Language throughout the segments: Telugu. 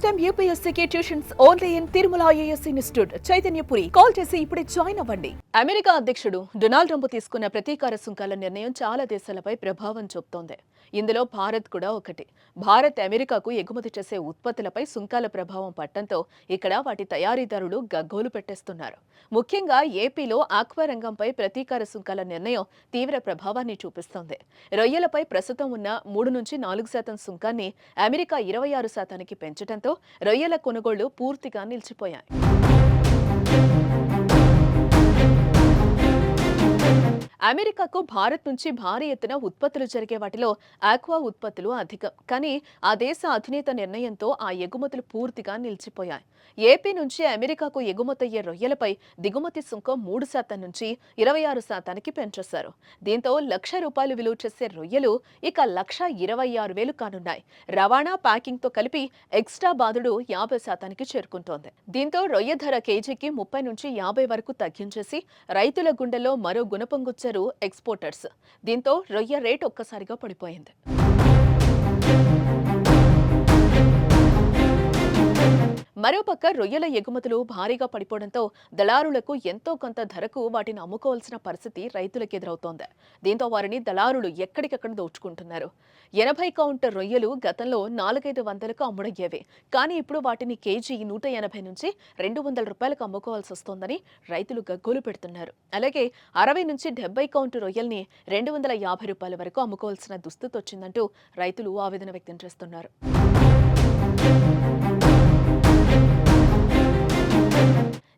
టైమ్ యూపీఎస్సీకి tuitions only in Tirumala IAS institute Chaitanyapuri. Call చేసి ఇప్పుడే జాయిన్ అవ్వండి. అమెరికా అధ్యక్షుడు డొనాల్డ్ ట్రంప్ తీసుకున్న ప్రతీకార సుంకాల నిర్ణయం చాలా దేశాలపై ప్రభావం చూపుతోంది. ఇందులో భారత్ కూడా ఒకటి. భారత్ అమెరికాకు ఎగుమతి చేసే ఉత్పత్తులపై సుంకాల ప్రభావం పట్టడంతో ఇక్కడ వాటి తయారీదారులు గగ్గోలు పెట్టేస్తున్నారు. ముఖ్యంగా ఏపీలో ఆక్వా రంగంపై ప్రతీకార సుంకాల నిర్ణయం తీవ్ర ప్రభావాన్ని చూపిస్తోంది. రొయ్యలపై ప్రస్తుతం ఉన్న 3-4% సుంకాన్ని అమెరికా 26%కి పెంచడంతో రొయ్యల కొనుగోళ్లు పూర్తిగా నిలిచిపోయాయి. అమెరికాకు భారత్ నుంచి భారీ ఎత్తున ఉత్పత్తులు జరిగే వాటిలో ఆక్వా ఉత్పత్తులు అధికం. కానీ ఆ దేశ అధినేత నిర్ణయంతో ఆ ఎగుమతులు పూర్తిగా నిలిచిపోయాయి. ఏపీ నుంచి అమెరికాకు ఎగుమతయ్యే రొయ్యలపై దిగుమతి సుంకం 3% నుంచి 26%కి పెంచేశారు. దీంతో ₹1,00,000 విలువ చేసే రొయ్యలు ఇక 1,26,000 కానున్నాయి. రవాణా, ప్యాకింగ్తో కలిపి ఎక్స్ట్రా బాదుడు 50%కి చేరుకుంటోంది. దీంతో రొయ్య ధర కేజీకి 30 నుంచి 50 వరకు తగ్గించేసి రైతుల గుండెల్లో మరో గుణపంగుచ్చారు ఎక్స్పోర్టర్స్. దీంతో రొయ్య రేట్ ఒక్కసారిగా పడిపోయింది. మరోపక్క రొయ్యల ఎగుమతులు భారీగా పడిపోవడంతో దళారులకు ఎంతో కొంత ధరకు వాటిని అమ్ముకోవాల్సిన పరిస్థితి రైతులకు ఎదురవుతోంది. దీంతో వారిని దళారులు ఎక్కడికక్కడ దోచుకుంటున్నారు. 80 కౌంట్ రొయ్యలు గతంలో 400-500కు అమ్ముడయ్యేవి. కానీ ఇప్పుడు వాటిని కేజీ 180 నుంచి ₹200కు అమ్ముకోవాల్సి వస్తోందని రైతులు గగ్గోలు పెడుతున్నారు. అలాగే 60 నుంచి 70 కౌంట్ రొయ్యల్ని ₹250 వరకు అమ్ముకోవాల్సిన దుస్థితి వచ్చిందంటూ రైతులు ఆవేదన వ్యక్తం చేస్తున్నారు.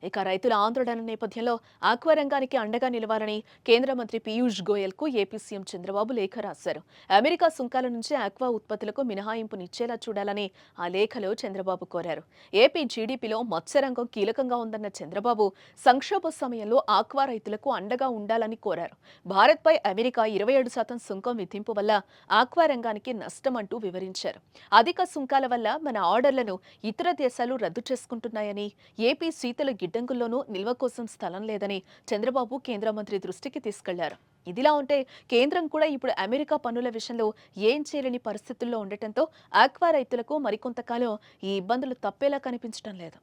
ఇక రైతుల ఆందోళన నేపథ్యంలో ఆక్వా రంగానికి అండగా నిలవాలని కేంద్ర మంత్రి పీయూష్ గోయల్కు ఏపీ సీఎం చంద్రబాబు లేఖ రాశారు. అమెరికా సుంకాల నుంచి ఆక్వా ఉత్పత్తులకు మినహాయింపునిచ్చేలా చూడాలని ఆ లేఖలో చంద్రబాబు కోరారు. ఏపీ జీడీపీలో మత్స్యరంగం కీలకంగా ఉందన్న చంద్రబాబు సంక్షోభ సమయంలో ఆక్వా రైతులకు అండగా ఉండాలని కోరారు. భారత్పై అమెరికా 27% సుంకం విధింపు వల్ల ఆక్వా రంగానికి నష్టమంటూ వివరించారు. అధిక సుంకాల వల్ల మన ఆర్డర్లను ఇతర దేశాలు రద్దు చేసుకుంటున్నాయని, ఏపీ శీతల గిడ్డంగుల్లోనూ నిల్వ కోసం స్థలం లేదని చంద్రబాబు కేంద్ర మంత్రి దృష్టికి తీసుకెళ్లారు. ఇదిలా ఉంటే కేంద్రం కూడా ఇప్పుడు అమెరికా పన్నుల విషయంలో ఏం చేయలేని పరిస్థితుల్లో ఉండటంతో ఆక్వా రైతులకు మరికొంతకాలం ఈ ఇబ్బందులు తప్పేలా కనిపించడం లేదు.